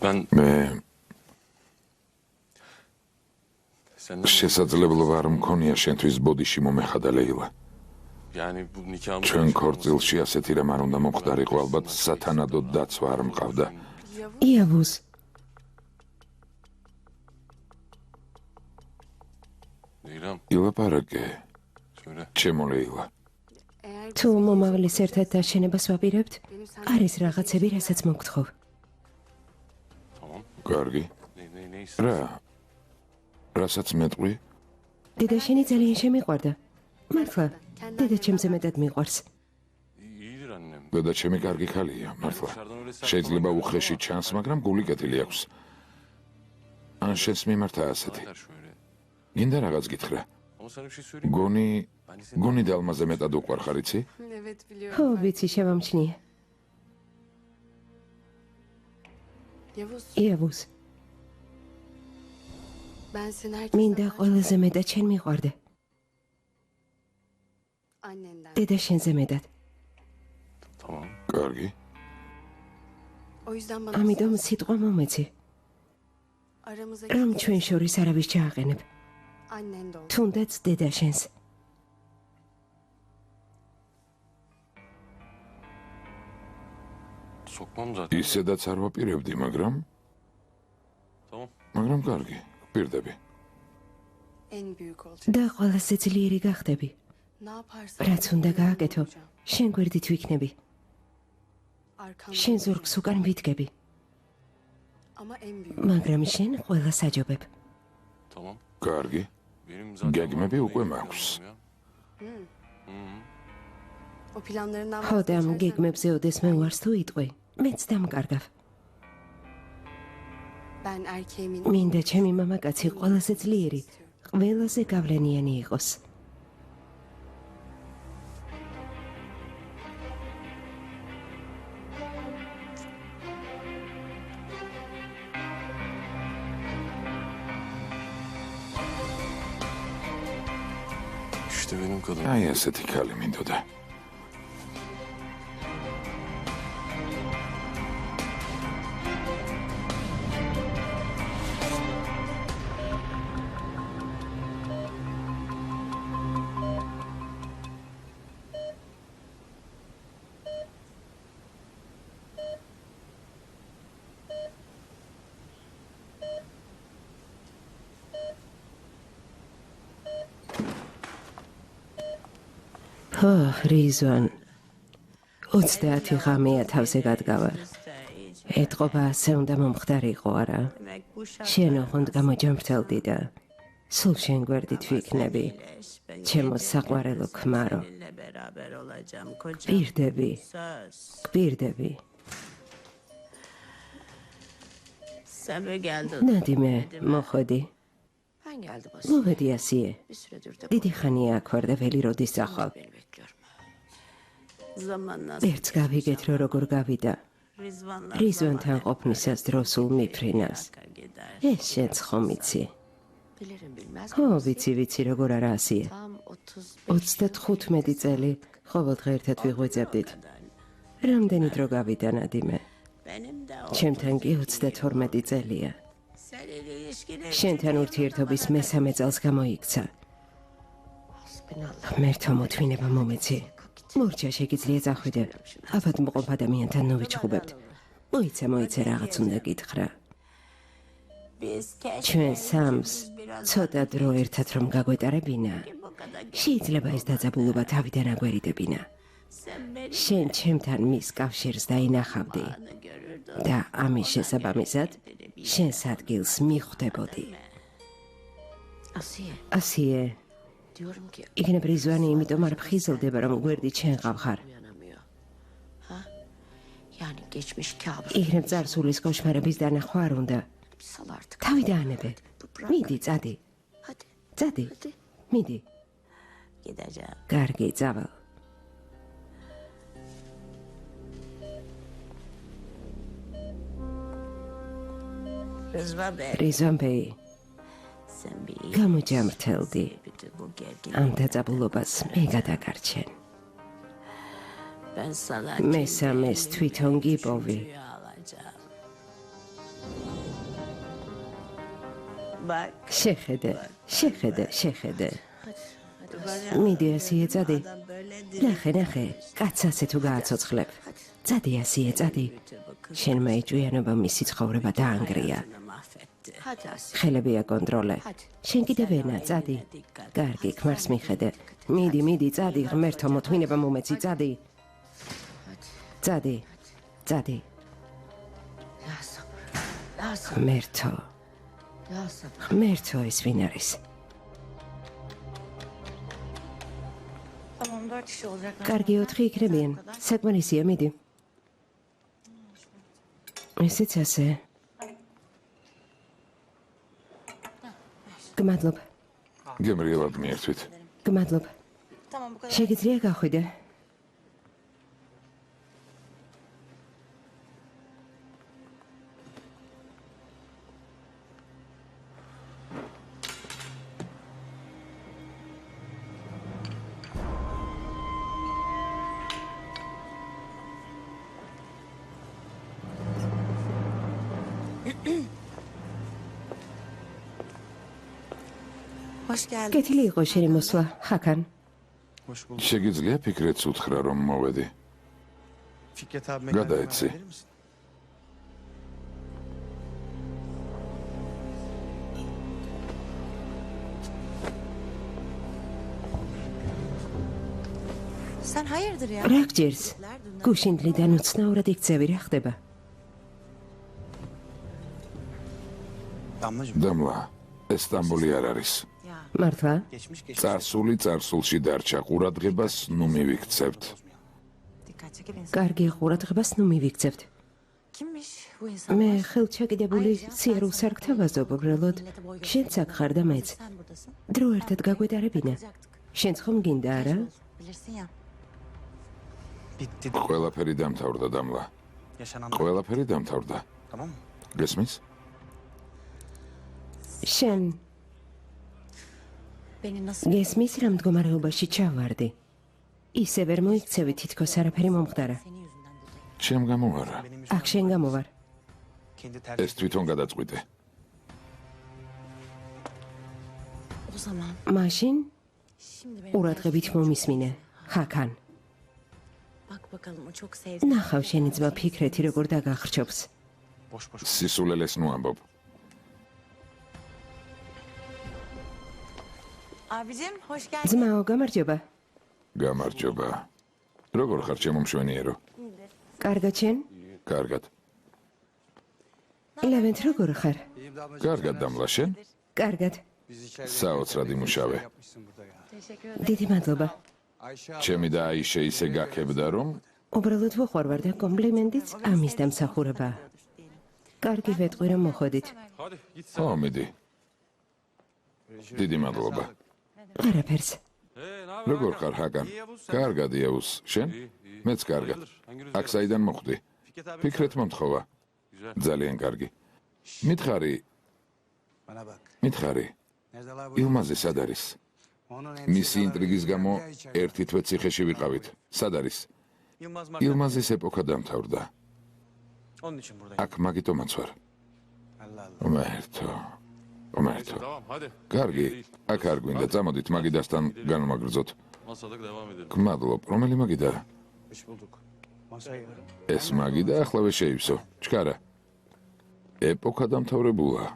მე შესაძლებლობა არ მქონია შენთვის ბოდიში მომეხადა ლეილა. ჩვენ ქორწილში ასეთი რამ არ უნდა მომხდარიყო, ალბათ სათანადო დაცვა არ მყავდა. იავუს. ილაპარაკე. ჩემო ლეილა. თუ მომავლის ერთად დაშენებას ვაპირებთ, არის რაღაცები, რასაც მოგთხოვ. კარგი. რასაც მეტყვი? დედა შენი ძალიან შემიყვარდა. მართლა, დედა ჩემზე მეტად მიყვარს. დედა ჩემი კარგი ხალია, მართლა. შეიძლება უხეში ჩანს, მაგრამ გული კეთილი აქვს. ან შენს მიმართა ასეთი. გინდა რაღაც გითხრა? გონი დალმაზე მეტად უყვარხარ, იცი? ხო, ვიცი, შევამჩნიე. იავუს. მინდა ყველაზე მეტად შენ მიყვარდე. დედა შენზე მეტად. კარგი. ამიტომ სიტყვა მომეცი. რომ ჩვენ შორის არავის ჩააყენებ. თუნდაც დედა შენს. ისედაც არ ვაპირებდი, მაგრამ კარგი, პირდები. და ყველაზე ძლიერი გახდები. რაც უნდა გააკეთო, შენ გვერდით ვიქნები. შენ ზურგს უკან ვიდგები. მაგრამ შენ ყველას აჯობებ. კარგი. გეგმები უკვე მაქვს. ხო და ამ გეგმებზე ოდეს მე უარს თუ იტყვი, მეც დამკარგავ. მინდა ჩემი მამაკაცი ყველაზე ძლიერი, ყველაზე გავლენიანი იყოს. აი ასეთი ქალი მინდოდა. რიზვან 30 ღამეა თავზე გადგავარ. ეთყობა ასე უნდა მომხდარიყო, არა? შენ ოღონდ გამოჯამრთელდი და სულ შენ გვერდით ვიქნები. ჩემო საყვარელო ქმარო. გპირდები. ნადიმე, მოხოდი. მოვედი ასიე. დიდი ხანია აქ ვარ და ველი როდის წახვალ. ერთს გავიგეთ როგორ გავიდა. რიზვანთან ყოფნისას დროსულ მიფრინას. ეს შენც ხომ იცი? ხო, ვიცი როგორ არა ასიე. 35 წელი ყოველდღე ერთად ვიღვიძებდით. რამდენი დრო გავიდა ნადიმე? ჩემთან კი 32 წელია. შენთან ურთიერთობის მესამე წელს გამოიქცა. ღმერთო მოთმინება მომეცი. მორჩა შეგიძლია წახვიდე. აბად მყოფ ადამიანთან ნოვიჩხუბებთ. მოიცე რაღაც უნდა გითხრა. ჩვენ სამს ცოტა დრო ერთად რომ გაგვეტარებინა. შეიძლება ეს დაძაბულობა თავიდან აგვერიდებინა. შენ ჩემთან მის კავშირს დაინახავდი და ამის შესაბამისად შენს ადგილს მიხვდებოდი. ასიე. იქნებ რიზვანი იმიტომ არ ფხიზლდება, რომ გვერდით შენ ყავხარ. იქნებ წარსულის კოშმარების დანახვა არ უნდა. თავი დაანებე. მიდი, წადი. მიდი. კარგი, წავალ. რიზვანბეი. გამოჯამრთელდი. ამ დაძაბულობას მე გადაგარჩენ. მესამეს თვითონ გიპოვი. შეხედე. მიდი ასიე წადი. ნახე, კაცს ასე თუ გააცოცხლებ. წადი ასიე, წადი. შენ მაიჭვიანობა მისი ცხოვრება დაანგრია. ხელები აკონტროლე. შენ კიდევ ენა, წადი. კარგი, ქმარს მიხედე. მიდი, წადი, ღმერთო, მოთმინება მომეცი, წადი. წადი. ღმერთო, ეს ვინ არის? კარგი, 4 იქნებიან. საკმარისია, მიდი. ესეც ასე. გმადლობ. გემრიელად მიერთვით. გმადლობ. შეგიძლია გახვიდე? კეთილი იყო შენი მოსვლა, ხაკან. შეგიძლია ფიქრეთს უთხრა, რომ მოვედი. გადაეცი. რა გჯერს? გუშინდლიდან უცნაურად იქცევი, რა ხდება? დამლა, ეს სტამბოლი არ არის. მართლა? წარსული წარსულში დარჩა, ყურადღებას ნუ მივიქცევთ. კარგი, ყურადღებას ნუ მივიქცევთ. მე ხელჩაკიდებული სიარულს არ გთავაზობ, უბრალოდ შენც აქ ხარ და მეც. დრო ერთად გაგვეტარებინა. შენც ხომ გინდა, არა? ყველაფერი დამთავრდა, დამლა. ყველაფერი დამთავრდა. გესმის? შენ გესმის, რა მდგომარეობაში ჩავარდი? ისე ვერ მოიქცევი, თითქოს არაფერი მომხდარა. ჩემ გამო არა. აქ შენ გამოვარ. ეს თვითონ გადაწყვიტე. მაშინ ყურადღებით მომისმინე, ხაკან. ნახავ შენი ძმა ფიქრეთი როგორ დაგახრჩობს. სისულელეს ნუ ამბობ. ძმაო, გამარჯობა. გამარჯობა. როგორ ხარ, ჩემო მშვენიერო? კარგად შენ? კარგად. ლევენტ, როგორ ხარ? კარგად, დამლა, შენ? კარგად. საოცრად იმუშავე. დიდი მადლობა. ჩემი და აიშე ისე გაქებდა, რომ უბრალოდ ვუყვარვარ და კომპლიმენტიც ამის დამსახურებაა. კარგი, ვეტყვი, რომ მოხვედით. მიდი. დიდი მადლობა. არაფერს. როგორ ხარ, ჰაკან? კარგად, იეუს. შენ? მეც კარგად. აქ საიდან მოხვდი? ფიქრეთ მომთხოვა. ძალიან კარგი. მითხარი. ილმაზი სად არის? მისი ინტრიგის გამო ერთი თვე ციხეში ვიყავით. სად არის? ილმაზის ეპოქა დამთავრდა. აქ მაგიტომაც ვარ. ღმერთო. კარგი, აქ არ გვინდა, წამოდით მაგიდასთან განვაგრძოთ. გმადლობ, რომელი მაგიდა? ეს მაგიდა ახლავე შეივსო. ჩქარა. ეპოქა დამთავრებულა.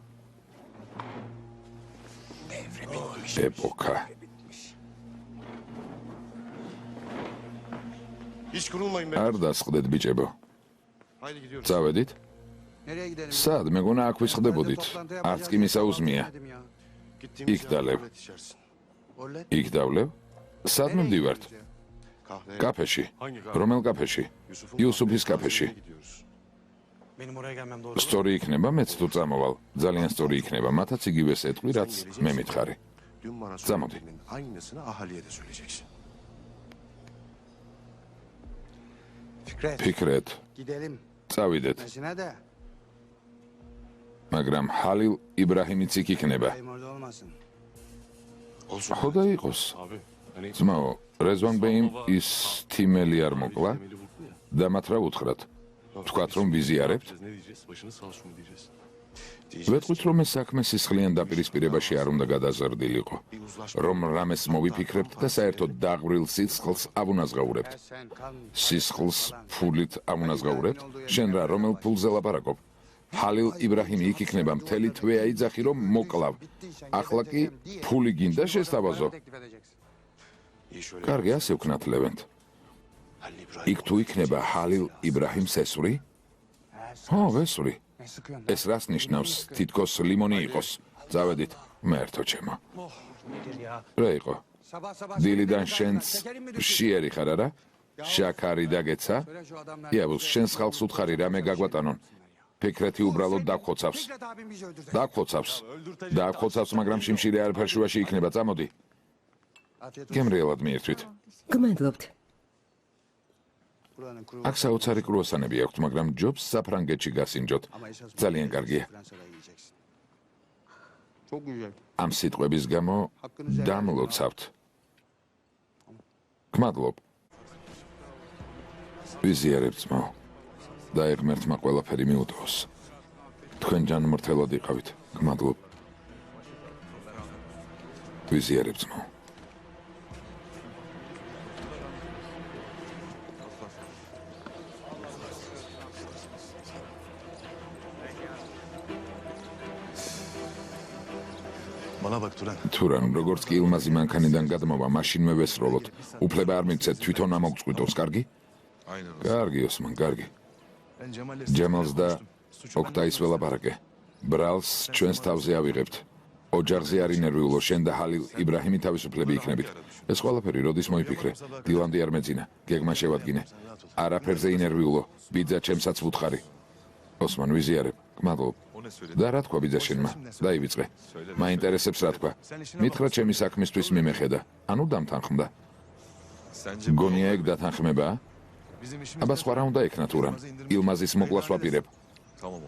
ეპოქა. არ დასხდეთ, ბიჭებო. წავედით? სად, მეგონა აქ ვისხდებოდით. არც კი მისაუზმია. იქ დალევ. იქ დავლევ? სად მივდივართ? კაფეში. რომელ კაფეში? იუსუფის კაფეში. სწორი იქნება, მეც თუ წამოვალ. ძალიან სწორი იქნება, მათაც იგივეს ეტყვი, რაც მე მითხარი. წამოდი. ფიქრეთ. წავიდეთ. მაგრამ ჰალილ იბრაჰიმიც იქ იქნება. ხოდა იყოს. ძმაო, რეзвან ბეიმ ის თიმელი არ მოკლა და მათ რა უთხრათ? თქვათ რომ ვიზიარებთ? ვეტყვით, რომ ეს საქმე სისხლიან დაპირისპირებაში არ უნდა გადაზრდილიყო, რომ რამეს მოვიფიქრებთ და საერთოდ დაღვრილ სისხლს ავუნაზღაურებთ. სისხლს ფულით ავუნაზღაურებთ? შენ რა, რომელ ფულზე ლაპარაკობ? ჰალილ იბრაჰიმი იქ იქნება მთელი თვე აიძახი, რომ მოკლავ. ახლა კი ფული გინდა შესთავაზო? კარგი, ასე ვქნათ, ლევენტ. იქ თუ იქნება ჰალილ იბრაჰიმს ესვრი? ხო, ვესვრი. ეს რას ნიშნავს? თითქოს ლიმონი იყოს. წავედით, მერთო ჩემო. რა იყო? დილიდან შენც შიერი ხარ არა? შაქარი დაგეცა? იაბუს, შენს ხალხს უთხარი რამე გაგვატანონ. ფიქრეთი უბრალოდ დაგხოცავს. დაგხოცავს, მაგრამ შიმშილე არაფერ შუაში იქნება, წამოდი. გემრიელად მიირთვით. გმადლობთ. აქ საოცარი კრუასანები აქვთ, მაგრამ ჯობს საფრანგეთში გასინჯოთ. ძალიან კარგია. ამ სიტყვების გამო დამლოცავთ. გმადლობ. ვიზიარებ ძმაო. და ღმერთმა ყველაფერი მიუტოვოს. თქვენ ჯანმრთელად იყავით. გმადლობ. ვიზიარებ ძმაო. თურან, როგორც კი ილმაზი მანქანიდან გადმოვა, მაშინვე ვესროლოთ. უფლება არ მიცეთ თვითონ ამოგწყვიტოს, კარგი? კარგი, ოსმან, კარგი. ჯემალს და ოქტაის ველაპარაკე. ბრალს ჩვენს თავზე ავიღებთ. ოჯახზე არ ინერვიულო, შენ და ჰალილ იბრაჰიმი თავისუფლები იქნებით. ეს ყველაფერი როდის მოიფიქრე? დილამდე არ მეძინა, გეგმა შევადგინე. არაფერზე ინერვიულო, ბიძა ჩემსაც ვუთხარი. ოსმან, ვიზიარებ. გმადლობ. და რა თქვა ბიძა შენმა? დაივიწყე. მაინტერესებს რა თქვა. მითხრა ჩემი საქმისთვის მიმეხედა. ანუ დამთანხმდა. გონია ეგ დათანხმებაა? აბა სხვა რა უნდა ექნა თურან? ილმაზის მოკლას ვაპირებ.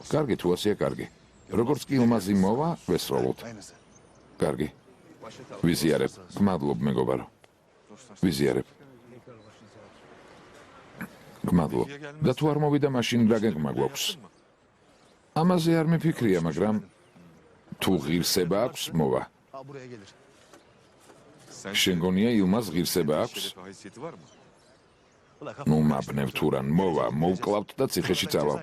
კარგი, თუ ასეა კარგი. როგორც კი ილმაზი მოვა, ვესროლოთ. კარგი. ვიზიარებ. გმადლობ, მეგობარო. ვიზიარებ. გმადლობ. და თუ არ მოვიდა, მაშინ რა გეგმა გვაქვს? ამაზე არ მიფიქრია, მაგრამ თუ ღირსება აქვს, მოვა. შენ გონია ილმაზ ღირსება აქვს? ნუ მაბნევ თურან, მოვა, მოვკლავთ და ციხეში წავალ.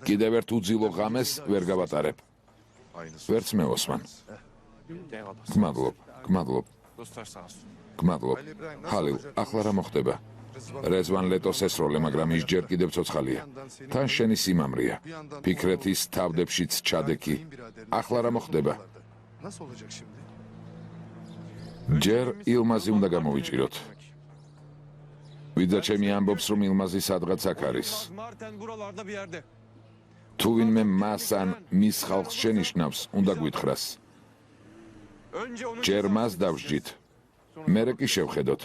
კიდევ ერთ უძილო ღამეს ვერ გავატარებ. ვერც მე, ოსმან. გმადლობ, გმადლობ. გმადლობ. ჰალილ, ახლა რა მოხდება? რეзвან ლეტოს ესროლე, მაგრამ ის ჯერ კიდევ ცოცხალია. თან შენი სიმამრია. ფიქრეთის თავდებშიც ჩადექი. ახლა რა მოხდება? ჯერ ილმაზი უნდა გამოვიჭიროთ. ვიძა ჩემი ამბობს, რომ ილმაზი სადღაც აქ არის. თუ ვინმე მას ან მის ხალხს შენიშნავს, უნდა გვითხრას. ჯერ მას დავსჯით. მერე კი შევხედოთ.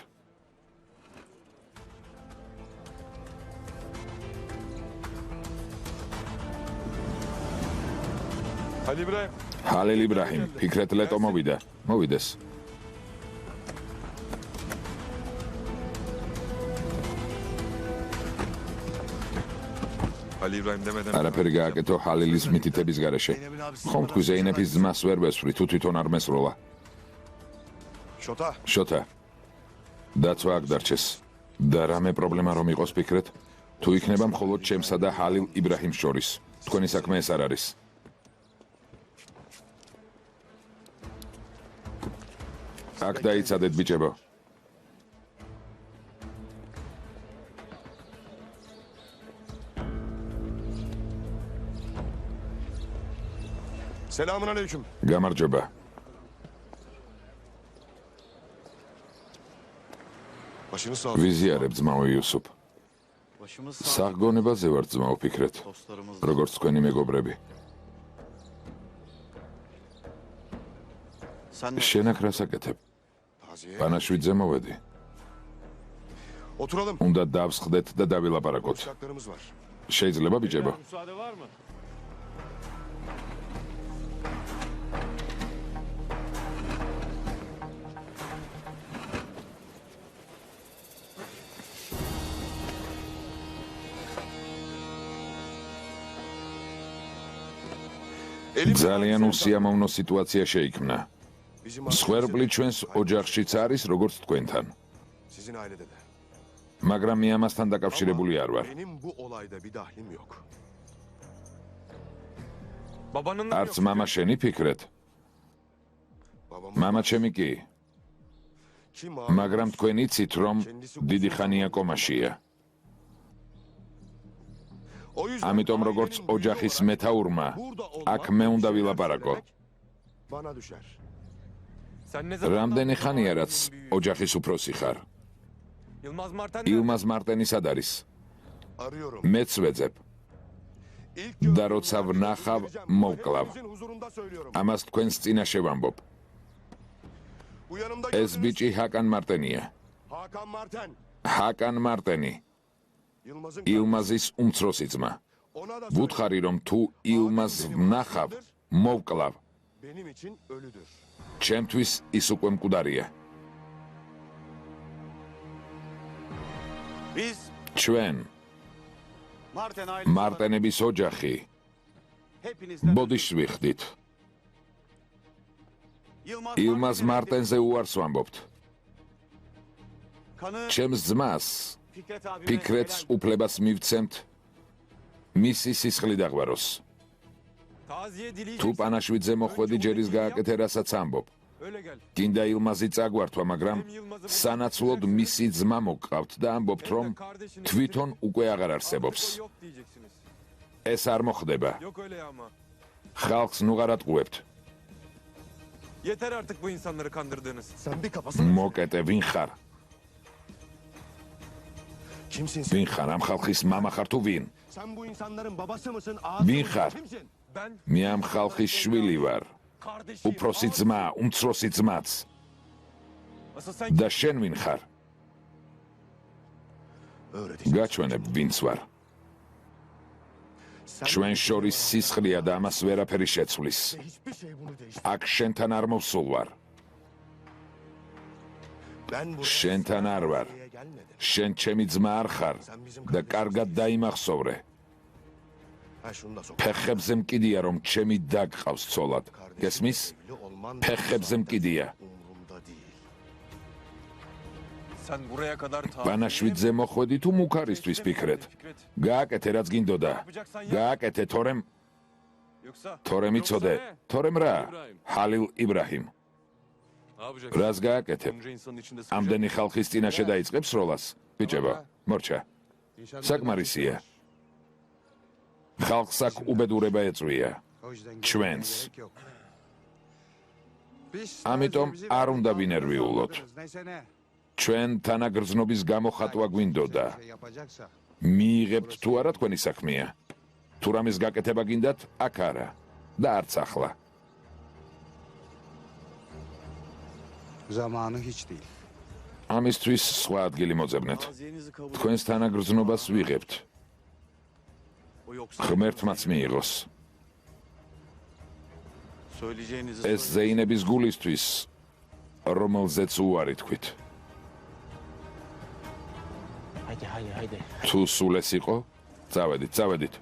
ჰალილ იბრაჰიმ, ფიქრეთ ლეტო მოვიდა. მოვიდეს. არაფერი გააკეთო ჰალილის მითითების გარეშე. ხომ თქვი ზეინეფის ძმას ვერ ვესვრი, თუ თვითონ არ მესროლა. შოთა. დაცვა აქ დარჩეს. და რამე პრობლემა რომ იყოს ფიქრეთ? თუ იქნება მხოლოდ ჩემსა და ჰალილ იბრაჰიმს შორის. თქვენი საქმე ეს არ არის. აქ დაიცადეთ ბიჭებო. Selamun aleyküm. გამარჯობა. Başınız sağ olsun. ვიზიარებ ძმაო იუსუფ. საღგონებაზე ვარ ძმაო, ფიქრეთ. როგორც თქვენი მეგობრები. შენ აქ რას აკეთებ? პანაშვიდზე მოვედი. Oturalım. უნდა დავსხდეთ და დავილაპარაკოთ. Konuşacaklarımız var. შეიძლება ბიჭებო? ძალიან უსიამოვნო სიტუაცია შეიქმნა. მსხვერპლი ჩვენს ოჯახშიც არის, როგორც თქვენთან. Sizin ailede de. მაგრამ მე ამასთან დაკავშირებული არ ვარ. Benim bu olayda bir dahlim yok. არც მამა შენი ფიქრეთ. მამა ჩემი კი. Kim მაგრამ თქვენ იცით, რომ დიდი ხანია კომაშია. O yüzden ამიტომ როგორც ოჯახის მეთაურმა, აქ მე უნდა ვილაპარაკო. bana düşer. რამდენი ხანია რაც ოჯახის უფროსი ხარ? ილმაზ მარტენი სად არის? Arıyorum. მეც ვეძებ. İlk და როცა ვნახავ, მოვკლავ. Hepinizin huzurunda söylüyorum. ამას თქვენს წინაშე ვამბობ. Bu yanımda ეს gördüğünüz ბიჭი ჰაკან მარტენია. Hakan Marten. ჰაკან მარტენი, Yılmaz'ın ილმაზის უმცროსი ძმა. ona da ვუთხარი რომ თუ ილმაზ ვნახავ, მოვკლავ. benim için ölüdür. ჩემთვის ის უკვე მკვდარია. Biz ჩვენ Marten ailesi მარტენების ოჯახი hepinizden ბოდიშ ვიხდით. Yılmaz ილმაზ მარტენზე უარს ვამბობთ. kanı ჩემს ძმას Fikret abime ფიქრეთს veren უფლებას მივცემთ მისი სისხლი დაღვაროს. taziye dileyecek. თუ პანაშვიდზე მოხვედი ჯერის გააკეთე, რასაც ამბობ. Öyle gel. გინდა ილმაზი წაგვართვა, მაგრამ სანაცვლოდ მისი ძმა მოგყავთ და ამბობთ, რომ თვითონ უკვე აღარ არსებობს. Yok diyeceksiniz. ეს არ მოხდება. Yok öyle ama. ხალხს ნუღარ ატყუებთ. Yeter artık bu insanları kandırdığınız. Sen bir kafasını... მოკეტე, ვინ ხარ? Kimsin sen? ვინ ხარ? ამ ხალხის მამა ხარ თუ ვინ? Sen bu insanların babası mısın? Bin Ağzı xar. Kimsin? Ben მე ამ ხალხის შვილი ვარ. kardeşim. უფროსი ძმა, უმცროსი ძმაც. Asıl sen და შენ ვინ ხარ? Öğreteceğim. გაჩვენებ, ვინც ვარ. ჩვენ შორის სისხლია და ამას ვერაფერი შეცვლის. Hiçbir şey bunu değiştirmez. აქ შენთან არ მოვსულ ვარ. Ben buraya შენთან არ ვარ. buraya gelmedim. შენ ჩემი ძმა არ ხარ და კარგად დაიმახსოვრე. Ha şunu da sok. ფეხებზე მკიდია რომ ჩემი დაგყავს ცოლად. გესმის? Evli olman ფეხებზე მკიდია. umurumda değil. sen buraya kadar პანაშვიდზე მოხვედი თუ მუქარისთვის ფიქრეთ. Fikret. გააკეთე რაც გინდოდა. გააკეთე Yoksa თორემ იცოდე. თორემ რა? ჰალილ იბრაჰიმ. რას გააკეთებ? ამდენი ხალხის წინაშე დაიწყებს როლას? ბიჭებო, მორჩა. საკმარისია. ხალხს აქ უბედურება ეწვია. ჩვენს. ამიტომ არ უნდა ვინერვიულოთ. ჩვენ თანაგრძნობის გამოხატვა გვინდოდა. მიიღებთ თუ არა თქვენი საქმეა. თუ რამის გაკეთება გინდათ, აქ არა. და არც ახლა. Zamanı hiç değil. ამისთვის სხვა ადგილი მოძებნეთ. taziyenizi kabul თქვენს თანაგრძნობას ვიღებთ. o yoksa ღმერთმაც მიიღოს. söyleyeceğinizi ეს ზეინების გულისთვის, რომელზეც უარი თქვით. Haydi. თუ სულ ეს იყო, წავედით.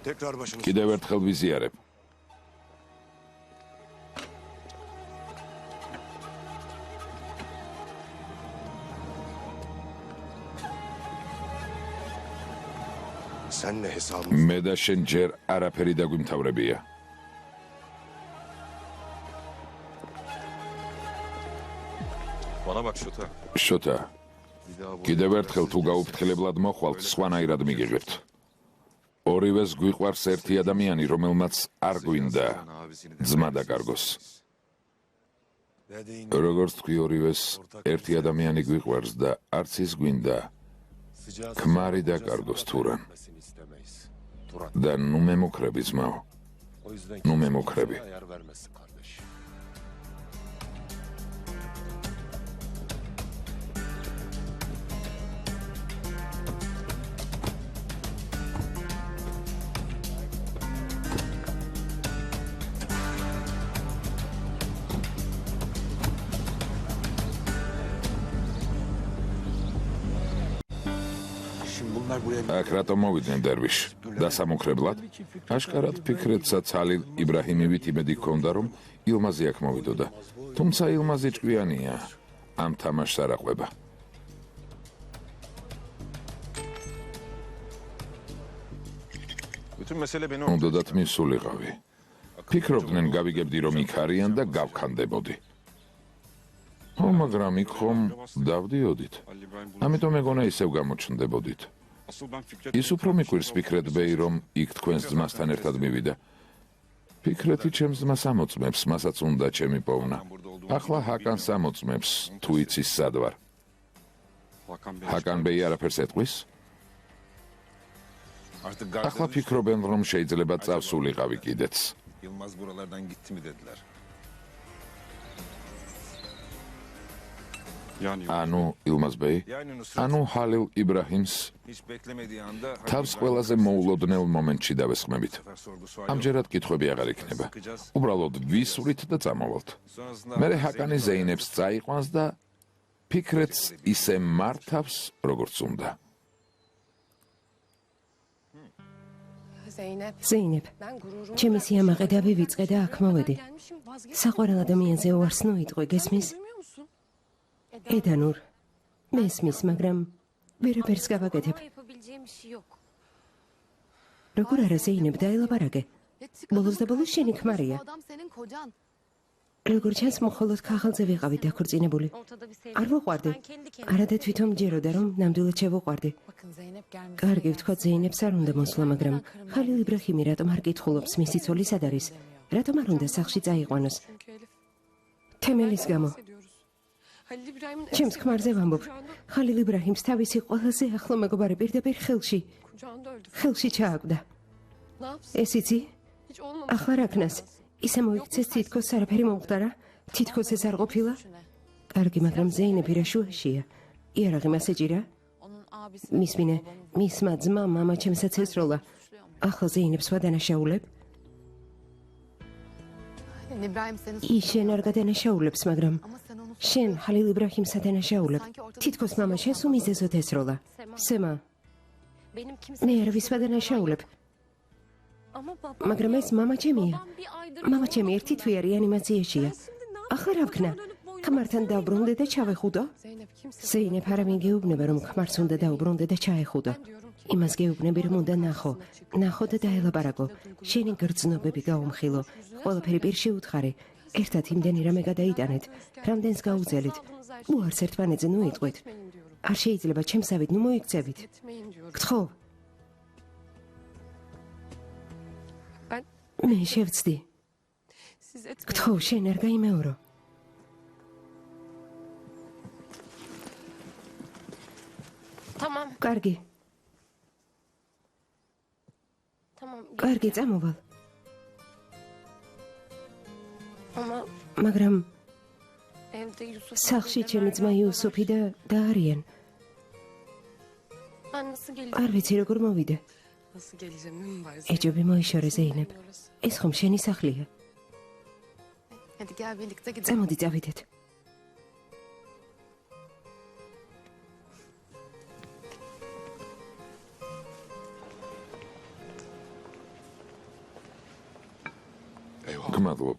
Tekrar başını კიდევ ერთხელ ვიზიარებ. Senle hesabımız. მე და შენ ჯერ არაფერი დაგვიმთავრებია. Bana bak Şuta. შოთა, Bir daha bu... კიდევ ერთხელ თუ გაუფრთხილებლად მოხვალთ, სხვანაირად მიგიღებთ. ორივეს გვიყვარს ერთი ადამიანი, რომელმაც არ გვინდა ძმა დაკარგოს. როგორც თქვი, ორივეს ერთი ადამიანი გვიყვარს და არც ის გვინდა ქმარი დაკარგოს თურან. და ნუ მემუქრები ძმაო. ნუ მემუქრები. Şimdi აქ რატომ მოვიდნენ დერვიშ? დასამუხრებლად? აშკარად ფიქრეთსაც ჰალილ იბრაჰიმივით იმედი ჰქონდა, რომ ილმაზი აქ მოვიდოდა. თუმცა ილმაზი ჭკვიანია. ამ თამაშს არ აყვება. უნდათ მისულიყავი. ფიქრობდნენ გავიგებდი რომ იქ არიან და გავქანდებოდი. მაგრამ იქ ხომ დავდიოდით. ამიტომ მეგონა ისევ გამოჩნდებოდით. ის უფრო მიკვირს ფიქრეთ ბეი რომ იქ თქვენს ძმასთან ერთად მივიდა. ფიქრეთი ჩემს ძმას ამოწმებს, მასაც უნდა ჩემი პოვნა. ახლა ჰაკანს ამოწმებს, თუ იცის სად ვარ. ჰაკან ბეი არაფერს ეტყვის? ახლა ფიქრობენ რომ შეიძლება წავსულიყავი კიდეც. Yılmaz buralardan gitti mi dediler. ანუ ილმაზ ბეი, ანუ ჰალილ იბრაჰიმს Hiç beklemediği anda თავს ყველაზე მოულოდნელ მომენტში დავესხმებით. ამჯერად კითხვები აღარ იქნება. უბრალოდ ვისვრით და წამოვალთ. მერე ჰაკანი ზეინებს წაიყვანს და ფიქრეთს ისე მართავს, როგორც უნდა. ზეინებ, ჩემი სიამაყე დავივიწყე და აქ მოვედი. საყვარელ ადამიანზე უარს ნოიტყვი, გესმის? ედანურ, მესმის, მაგრამ ვერაფერს გავაკეთებ. როგორ არა ზეინებ, დაელაპარაკე. ბოლოს და ბოლოს შენი ქმარია. როგორ ჩანს, მხოლოდ ქაღალდზე ვიყავი დაქორწინებული. არ ვუყვარდი. არადა თვითონ მჯეროდა, რომ ნამდვილად შევუყვარდი. კარგი, ვთქვა ზეინებს არ უნდა მოსვლა, მაგრამ ხალილ იბრაჰიმი რატომ არ კითხულობს, მისი ცოლი სად არის? რატომ არ უნდა სახლში წაიყვანოს? თემელის გამო. ჩემს ქმარზე ვამბობ, ხალილ იბრაჰიმს თავისი ყველაზე ახლო მეგობარი პირდაპირ ხელში ჩააგდა. ეს იცი? ახლა რა ქნას? ისე მოიქცეს თითქოს არაფერი მომხდარა? თითქოს ეს არ ყოფილა? კარგი, მაგრამ ზეინები რა შუაშია? იარაღი მას ეჭირა? მისმინე, მისმა ძმა მამა ჩემსაც ესროლა. ახლა ზეინებს ვადანაშაულებ? ის შენ არ გადანაშაულებს, მაგრამ შენ ხალილ იბრაჰიმს ადანაშაულებ. თითქოს მამა შენს უმიზეზოდ ესროლა. სემა, მე არ ვის ვადანაშაულებ. მაგრამ ეს მამა ჩემია. მამა ჩემი ერთი თვე რეანიმაციაშია. ახლა რა ვქნა? ქმართან დავბრუნდე და ჩავეხუდო? ზეინებ არა მიგეუბნება რომ ქმარს უნდა დაუბრუნდე და ჩაეხუდო. იმას გეუბნები რომ უნდა ნახო და დაელაპარაკო. შენი გრძნობები გაუმხილო. ყველაფერი პირში უთხარი. ერთად იმდენი რამე გადაიტანეთ. რამდენს გაუძელით. უარს ერთმანეთზე ნუ იტყვით. არ შეიძლება ჩემსავით ნუ მოიქცევით. გთხოვ. მე შევცდი. გთხოვ, შენ არ გაიმეორო. კარგი. კარგი, წამოვალ. მაგრამ სახლში ჩემი ძმა იუსუფი და არიან. არ ვიცი როგორ მოვიდე. ეჯობი მოიშორე ზეინებ. ეს ხომ შენი სახლია. წამოდი წავიდეთ. გმადლობ.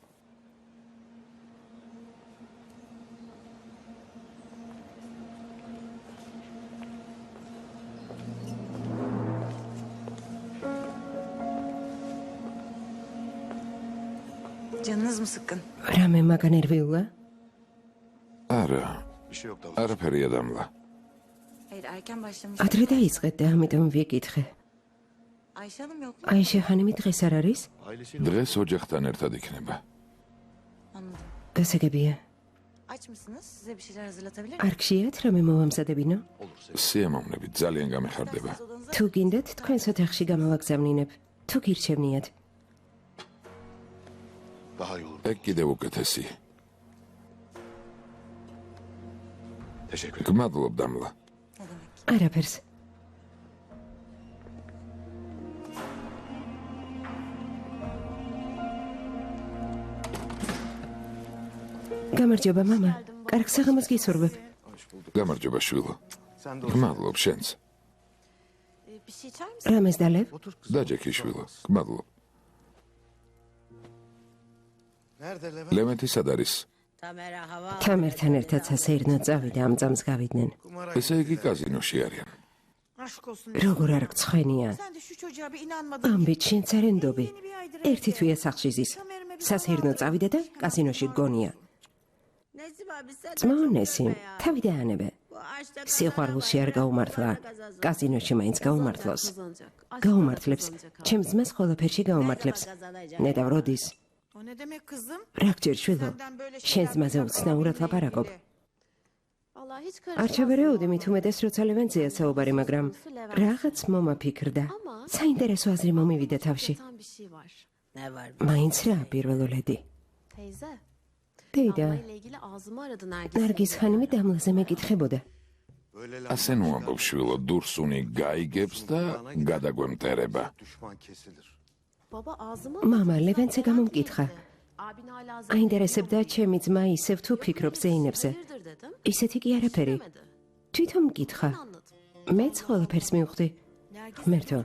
Canınız mı sıkkın? რამე მაგანერვიულა? არა, Bir şey yok da. არაფერია დამლა. Hayır erken başlamış. ადრე დაიწყეთ და ამიტომ ვიკითხე. Ayşe Hanım yok mu? აიშე ხანიმი დღეს არ არის? Ailesiyle დღეს ოჯახთან ერთად იქნება. Anladım. გასაგებია. Aç mısınız? Size bir şeyler hazırlatabilir miyim? არ გშიათ რამე მოვამზადებინო? სიამოვნებით ძალიან გამეხარდება. Siz odanıza თუ გინდათ თქვენს ოთახში გამოვაგზავნინებ. თუ გირჩევნიათ. daha iyi olur. ეგ კიდევ უკეთესი. Teşekkür ederim. გმადლობ დამლა. ne demek? არაფერს. გამარჯობა მამა. კარგ საღამოს გისურვებ. გამარჯობა შვილო. Sen de გმადლობ შენც. Bir şey içer misin? რამეს დალევ? Otur kızım. დაჯექიშვილო, გმადლობ. Nerede Levent? ლევენტი სად არის? თამერთან ერთად სასეირნოდ წავიდა ამ წამს გავიდნენ. ესე იგი კაზინოში არიან. Aşk olsun. როგორ არ გცხენია? Sen de şu çocuğa bir inanmadın. ამ ბიჭშენც არ ენდობი. ერთი თვია სახლში ზის. სასეირნოდ წავიდა და კაზინოში გონია. ძმაო ნესიმ, თავი დაანებე. სიყვარულში არ გაუმართლა. კაზინოში მაინც გაუმართლოს. გაუმართლებს. ჩემს ძმას ყველაფერში გაუმართლებს. ნედავ როდის? O ne demek kızım? რა გჯერ შვილო? შენ ძმაზე უცნაურად ლაპარაკობ. არ ჩაბერეოდი მით უმეტეს როცა ლევენციას საუბარი, მაგრამ რაღაც მომაფიქრდა. საინტერესო აზრი მომივიდა თავში. მაინც რა პირველოლედი. დეიდა, ნარგის ხანიმი დამლაზე მეკითხებოდა. ასე ნუ ამბობ შვილო, დურსუნი გაიგებს და გადაგვემტერება. Düşman kesilir. მამა ლევენცე გამომკითხა. აინტერესებდა ჩემი ძმა ისევ თუ ფიქრობს ზეინებზე. ისეთი კი არაფერი. თვითონ მკითხა. მეც ყველაფერს მივხვდი. ღმერთო,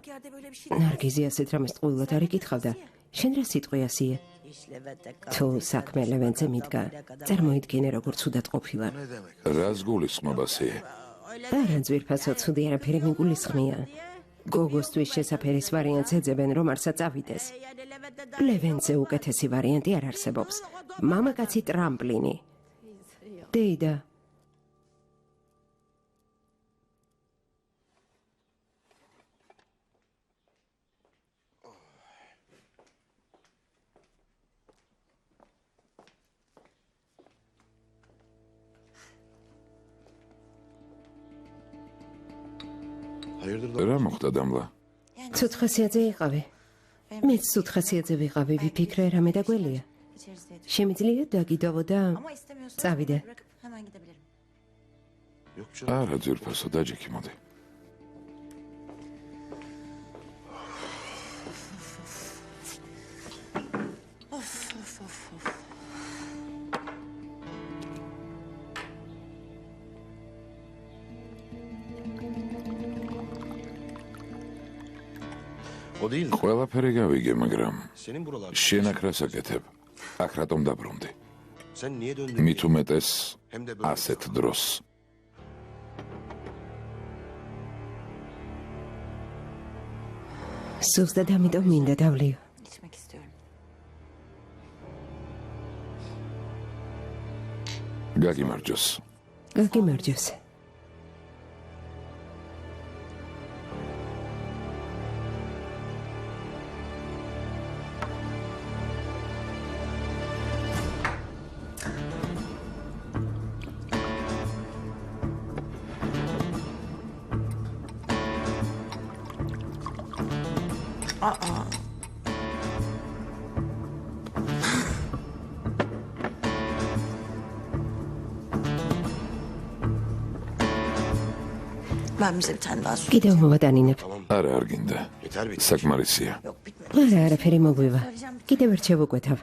ნარგიზი ასეთ რამეს ტყუილად არ იკითხავდა. შენ რა სიტყვიასიე? თუ საქმე ლევენცე მიდგა, წარმოიდგინე როგორ ცუდად ყოფილა. რას გულისხმობასიე? არა ძვირფასო ცუდი არაფერი მიგულისხმია. გოგოსთვის შესაფერის ვარიანტს ეძებენ, რომ არსა წავიდეს. ლევენცე უკეთესი ვარიანტი არ არსებობს. მამაკაცი ტრამპლინი. დეიდა. Hayırdır რა მოხდა დამლა? ცუდ ხასიათზე იყავი. მეც ცუდ ხასიათზე ვიყავი, ვიფიქრე რამე დაგველია. İçeriz diye düşündüm. შემიძლია დაგიდოვო და Ama istemiyorsan წავიდე. bırakıp hemen gidebilirim. Yok canım. არა ძვირფასო, დაჯექი მოდი. O değil. ყველაფერი გავიგე, მაგრამ Senin buralarda. შენ აქ რას აკეთებ? აქ რატომ დაბრუნდი? Sen niye döndün? მით უმეტეს Hem de böyle. ასეთ დროს. სულს და დამიტომ მინდა დავლიო. İçmek istiyorum. გაგიმარჯოს. გაგიმარჯოს. Ben bize bir tane daha su. კიდევ მოვატანინებ. არა, არ გინდა. Yeter bitti. საკმარისია. Yok bitmedi. არა, არაფერი მოგვივა. კიდევ ერთ შევუკვეთავ.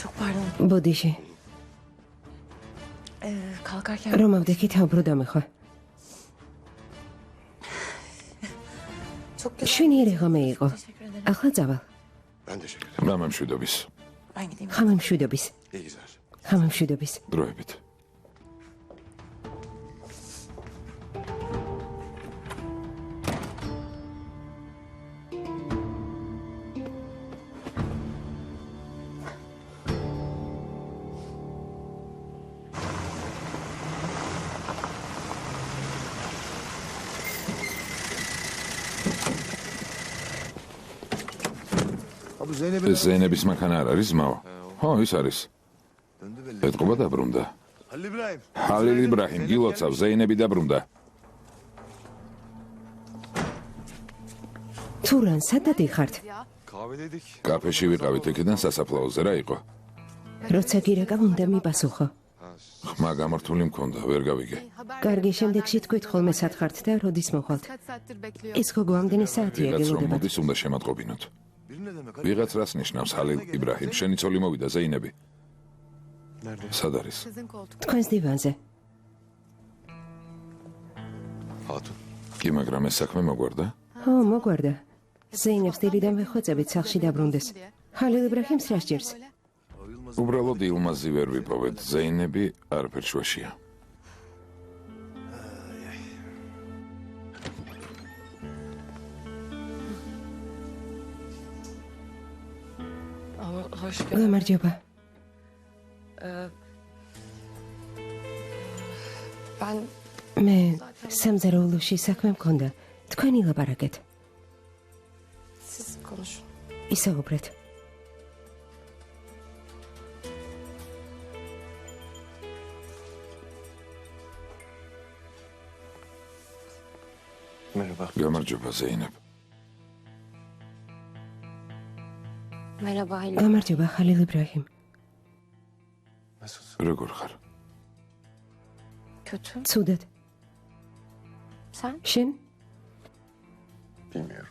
Çok pardon. ბოდიში, Kalkarken რომ ავდექი თავბრო დამეხვა. çok güzel. შვინიერი ღამე იყო. Teşekkür ederim. ახლა წავალ. Ben teşekkür ederim. რა მემშვიდობის. Ben gideyim. ხამე მშვიდობის. İyi güzel. ხამე მშვიდობის. დროებით. Abi Zeynep'in ზეინების მანქანა არ არის ზმაო? ხო, ის არის. döndü belli. ეთყობა დაბრუნდა. Halil İbrahim. ჰალილ იბრაჰიმ, გილოცავ, ზეინები დაბრუნდა. თურან სადად იხართ? Kahvedeydik. კაფეში ვიყავით, იქიდან სასაფლაოზე რა იყო? როცა გირეკავ უნდა მიპასუხო. ხმა გამართული მქონდა, ვერ გავიგე. კარგი, შემდეგში თქვით ხოლმე სათხართ და როდის მოხვალთ. Kaç saattir bekliyor. ეს გოგო ამდენი საათია ვიღაც რომ გელოდებათ. მოდის, უნდა შემატყობინოთ. Bir ne demek? ვიღაც რას ნიშნავს ჰალილ იბრაჰიმ? შენი ცოლი მოვიდა ზეინები. Nerede? სად არის? Sizin koltuk. თქვენს დივანზე. ხალათო. კი, მაგრამ ეს საქმე მოგვარდა? ო, მოგვარდა. ზეინებს დილიდანვე ხვეწებით სახლში დაბრუნდეს. ხალილ იბრაჰიმს რა სჯერს? უბრალოდ ილმაზი ვერ ვიპოვეთ. ზეინები არაფერ შუაშია. გამარჯობა. მე სამზარეულოში საქმე მქონდა. თქვენი ლაპარაკეთ. ისაუბრეთ. გამარჯობა, ზეინებ. გამარჯობა, ხალილ იბრაჰიმ. როგორ ხარ? ცუდად. შენ?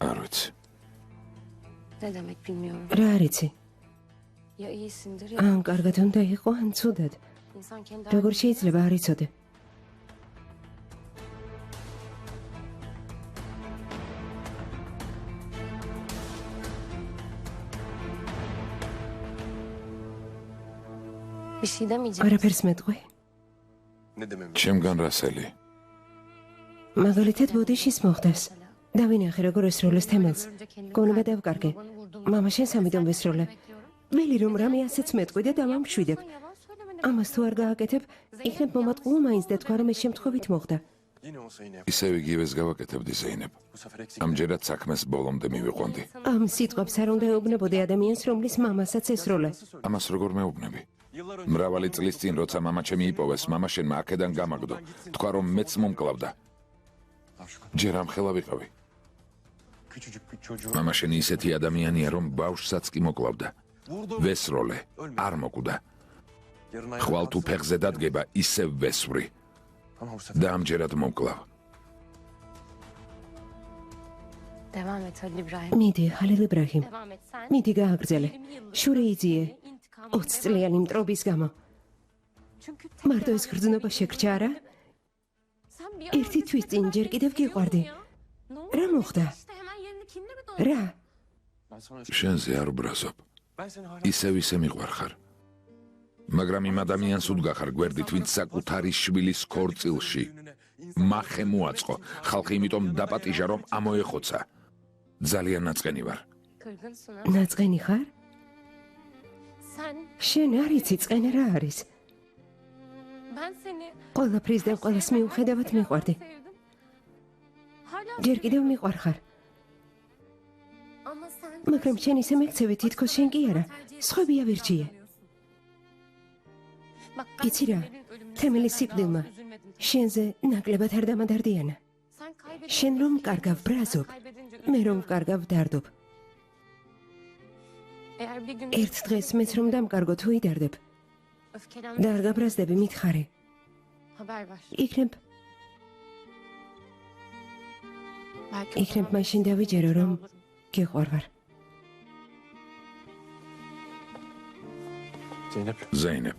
არ ვიცი. რა არიცი? ან კარგად უნდა იყო, ან ცუდად. როგორ შეიძლება არ იცოდე? არაფერს მეტყვი? ჩემგან რასელი? მაგალითად ბოდიშის მოხდას. დავინახე როგორ ესროლეს თემელს. გონება დავკარგე. მამა შენ სამიდან ვესროლე. ველი რომ რამე ასეც მეტყვი და დავამშვიდებ. ამას თუ არ გააკეთებ, იქნებ მომატყუო მაინც და თქვა რომ ეს შემთხვევით მოხდა. ისევ იგივეს გავაკეთებდი, ზეინებ. ამჯერად საქმეს ბოლომდე მივიყვანდი. ამ სიტყვებს არ უნდა ეუბნებოდე ადამიანს, რომლის მამასაც ესროლე. ამას როგორ მეუბნები? მრავალი წლის წინ, როცა მამა ჩემი იპოვეს, მამა შენმა აქედან გამაგდო. თქვა რომ მეც მომკლავდა. ჯერ ამხელა ვიყავი. მამა შენი ისეთი ადამიანია, რომ ბავშვსაც კი მოკლავდა. ვესროლე, არ მოკვდა. ხვალ თუ ფეხზე დადგება, ისევ ვესვრი. და ამჯერად მომკლავ. მიდი, ხალილ იბრაჰიმ. მიდი გააგრძელე. შური იძიე. 20 წლიანი მტრობის გამო. მარტო ეს გრძნობა შეგრჩა არა? ერთი თვის წინ ჯერ კიდევ გიყვარდი. რა მოხდა? რა? შენზე არ ბრაზობ. ისევ ისე მიყვარხარ. მაგრამ იმ ადამიანს უდგახარ გვერდით, ვინც საკუთარი შვილის ქორწილში მახე მოაწყო. ხალხი იმიტომ დაპატიჟა, რომ ამოეხოცა. ძალიან ნაწყენი ვარ. ნაწყენი ხარ? შენ არ იცი წყენა რა არის? ყველაფრის და ყველას მიუხედავად მიყვარდი. ჯერ კიდევ მიყვარხარ. მაგრამ შენ ისე მეკცევი, თითქოს შენ კი არა. სხვები ავირჩიე. იცი რა, თემელის სიკვდილმა შენზე ნაკლებად არ დამადარდიანა. შენ რომ კარგავ ბრაზობ, მე რომ კარგავ დარდობ. ერთ დღეს მეც რომ დამკარგო თუ იდარდებ და არ გაბრაზდები მითხარი. იქნებ მაშინ დავიჯერო რომ გიყვარვარ. ზეინებ.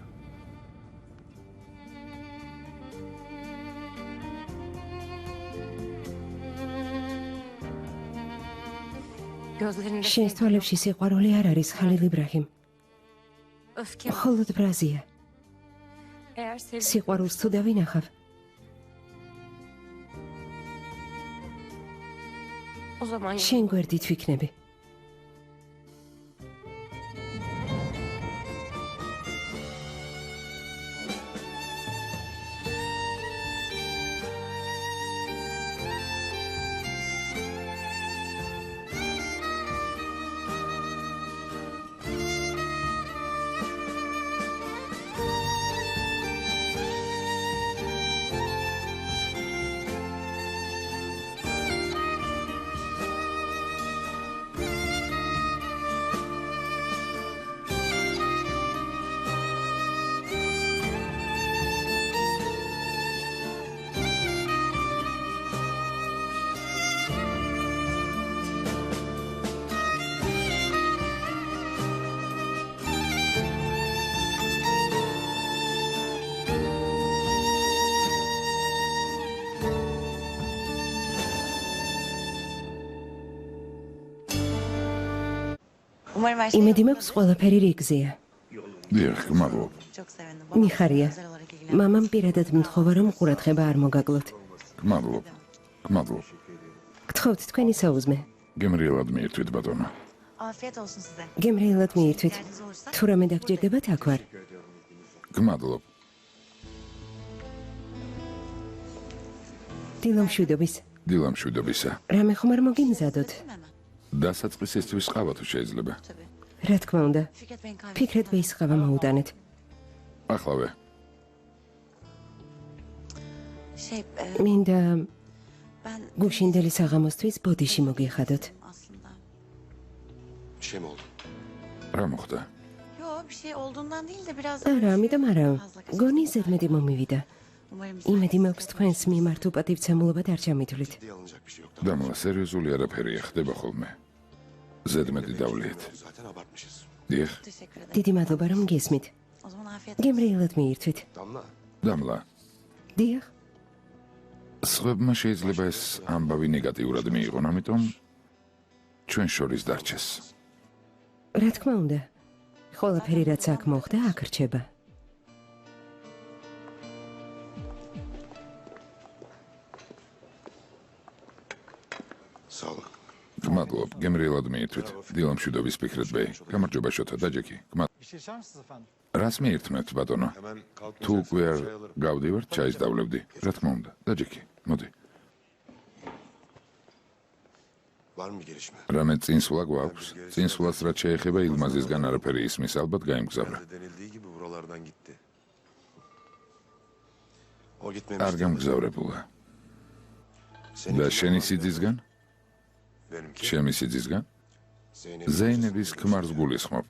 შენს თვალებში სიყვარული არ არის, ხალილ იბრაჰიმ. მხოლოდ ბრაზია. სიყვარულს თუ დავინახავ, შენ გვერდით ვიქნები. Umarım her şey იმედი მაქვს ყველაფერი რიგზეა. დიახ, გმადლობ. çok sevindim. მიხარია. Özel olarak ilgilen. მამამ პირადად მთხოვა რომ ყურადღება არ მოგაკლოთ. გმადლობ. გმადლობ. გთხოვთ თქვენი საუზმე. გემრიელად მიირთვით ბატონო. Afiyet olsun size. გემრიელად მიირთვით. İhtiyacınız olursa თუ რამე დაგჭირდებათ აქ ვარ. გმადლობ. დილამშვიდობის. დილამშვიდობისა. რამე ხომ არ მოგიმზადოთ? hemen. დასაწყისისთვის ყავა თუ შეიძლება. Tabii. რა თქმა უნდა. Fikret Bey'in kahvesi. ფიქრეთ ვეის ყავა მოუტანეთ. ახლავე. მინდა Ben გუშინდელი საღამოსთვის ბოდიში მოგიხადოთ. aslında. Bir şey mi oldu? რა მოხდა? Yo bir şey olduğundan değil de biraz... არა, ამიტომ არა. Fazla kaçırdım. გონი ზედმეტი მომივიდა. Umarım იმედი მაქვს თქვენს მიმართ უპატივცემულობა არ ჩამითვლით. Ciddiye alınacak bir şey yok. დამლა სერიოზული არაფერია, ხდება ხოლმე. ზედმეტი დავლიეთ. Zaten abartmışız. დიახ, teşekkür ederim. დიდი მადლობა რომ გესმით. O zaman afiyet. გემრიელად მიირთვით. Damla. დამლა. დიახ. სხვებმა შეიძლება ეს ამბავი ნეგატიურად მიიღონ, ამიტომ ჩვენ შორის დარჩეს. რა თქმა უნდა. ყველაფერი რაც აქ მოხდა, აქ რჩება. Sağ olun. გმადლობ, გემრიელად მიირთვით. დილამშვიდობის ფიქრეთ ბეი. გამარჯობა შოთა, დაჯექი. Bir şey içer misiniz efendim? რას მიირთმევთ, ბატონო? Hemen kalkın. თუ უკვე არ გავდივართ, ჩაის დავლევდი. რა თქმა უნდა, დაჯექი. მოდი. Var mı bir gelişme? რამე წინსვლა გვაქვს? წინსვლას რაც შეეხება ილმაზისგან არაფერი ისმის, albათ გაიმგზავრა. Nerede denildiği gibi buralardan gitti. O არ gitmemişti. გამგზავრებულა. და შენი სიძისგან? Benimki. ჩემი სიძისგან? Zeynep. ზეინების ქმარს გულისხმობ.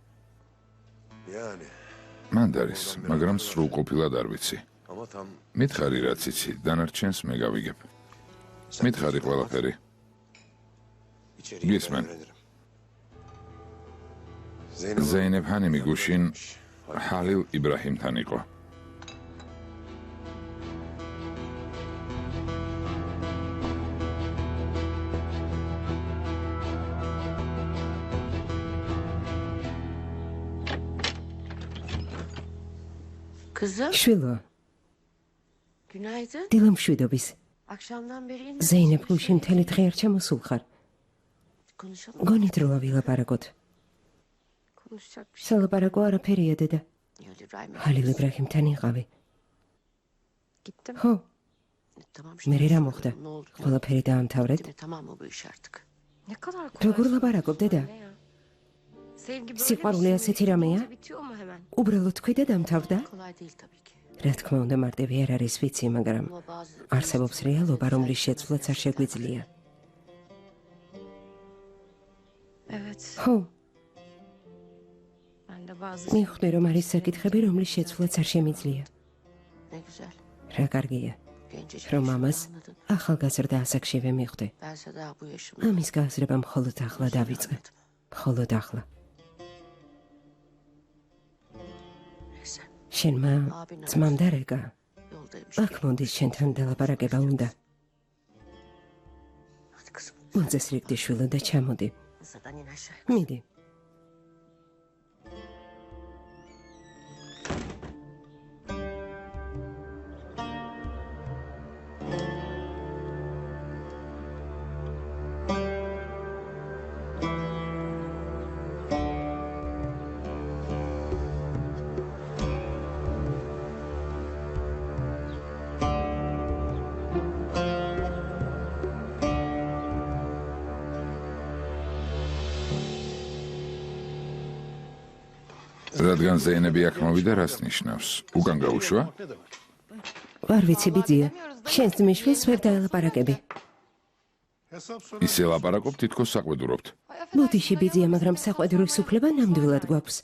Yani. მანდ არის, მაგრამ სრულყოფილად არ ვიცი. Ama tam. მითხარი რაც იცი, დანარჩენს მე გავიგებ. Sen მითხარი ყველაფერი. İçeri Gitmem. öğrenirim. Zeynep. ზეინებ ჰანიმი გუშინ ჰალილ იბრაჰიმთან იყო. Kızım, შვილო, günaydın. დილამშვიდობის. Akşamdan beri yine ზეინებ გუში მთელი დღე არ ჩამოსულ ხარ. konuşalım. გონით როა ვილაპარაკოთ. Konuşacak bir şey. სალაპარაკო არაფერია დედა. Yok İbrahim. ჰალილ იბრაჰიმთან იყავი. Gittim. ხო, Tamam მე რა sorun. მოხდა? Ne oldu? ყველაფერი დაამთავრეთ. Değil mi? Tamam mı bu iş artık? Ne kadar kolay. როგორ ლაპარაკობ დედა? Ne ya? Sevgi böyle სიყვარული ასეთი რამეა? bitiyor mu hemen? უბრალოდ თქვი და დამთავრდა? Kolay değil tabii ki. რა თქმა უნდა, მარტივი არ არის ვიცი, მაგრამ Ama bazı... არსებობს რეალობა, რომლის შეცვლაც არ შეგვიძლია. Evet. ხო, Ben de bazı მიხვდი რომ არის საკითხები, რომლის შეცვლაც არ შემიძლია. Ne güzel. რა კარგია, Gencecik რომ yaşında ამას anladın. ახალგაზრდა ასაკშივე მიხვდი. Bense daha bu yaşımda. ამის გაზრება მხოლოდ ახლა დავიწყე. მხოლოდ ახლა. Neyse. შენმა ძმამ და რეკა, Yoldaymış. აქ მონდის შენთან დალაპარაკება უნდა. Hadi kızım. მოწესრიგდი შვილო და ჩამოდი. Sıradan in aşağı. მიდი. რადგან ზეინები აქ მოვიდა, რას ნიშნავს? უკან გაუშვა? ვარ ვიცი ბიძია. შენს ძმისშვილს ვერ დაელაპარაკები. ისე ლაპარაკობ, თითქოს საყვედურობთ. ბოდიში ბიძია, მაგრამ საყვედურის უფლება ნამდვილად გვაქვს.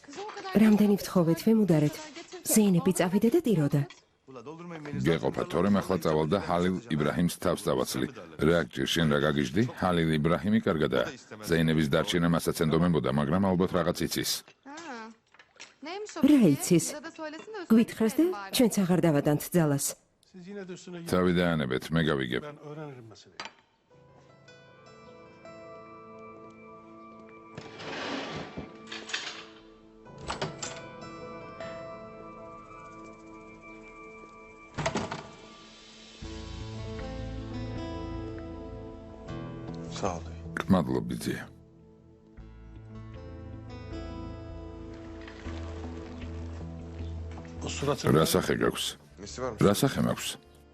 რამდენი ვთხოვეთ, ვემუდარეთ. ზეინები წავიდა და ტიროდა. Ula doldurmayın beni. გეყოფა, თორემ ახლა წავალ და ჰალილ იბრაჰიმს თავს დავაცლი. რა გჭირ, შენ რა გაგიჟდი? ჰალილ იბრაჰიმი კარგადაა. ზეინების დარჩენა მასაც ენდომებოდა, მაგრამ ალბათ რაღაც იცის. Neymiş o რა peki? იცის? Arada söylesene de გვითხრას და üstüne bari. ჩვენც აღარ დავადანთ ძალას. Siz yine de üstüne gidin. თავი დაანებეთ, მე გავიგებ. Ben öğrenirim meseleyi. Sağ ol dayı. მადლობ ბიძია. O suratı რა სახე გაქვს? Nesi varmış? რა სახე მაქვს?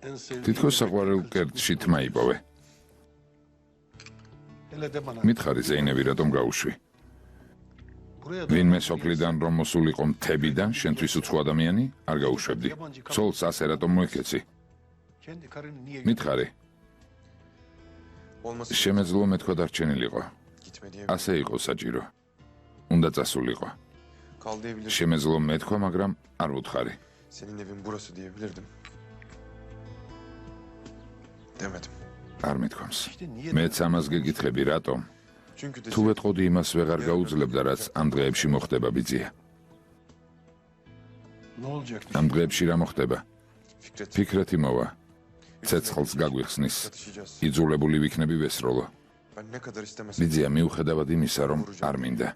en sevdiğim თითქოს საყვარელ კერტში თმა იპოვე. Hele de bana. მითხარი ზეინები რატომ გაუშვი? Buraya ვინმე სოფლიდან რომ მოსულიყო მთებიდან შენთვის უცხო ადამიანი არ გაუშვებდი. ცოლს ასე რატომ მოიქეცი? kendi karını niye მითხარი, Olması შემეძლო მეთქვა დარჩენილიყო. gitme diye ასე იყო საჭირო. უნდა წასულიყო. kal diyebilirdim. შემეძლო მეთქვა, მაგრამ არ ვუთხარი. Senin evin burası diyebilirdim. Demedim. არ მეთქვამს. işte niye მეც ამას გეკითხები, რატომ? Çünkü თუ ვეთყოდი იმას ვეღარ გაუძლებდა, რაც ამ დღეებში მოხდება ბიძია. ne olacakmış? ამ დღეებში რა მოხდება? Fikret ფიქრეთი მოვა. ცეცხლს გაგვიხსნის. satışacağız. იძულებული ვიქნები ვესროლო. Ben ne kadar istemesem ბიძია მიუხედავად იმისა, რომ არ მინდა.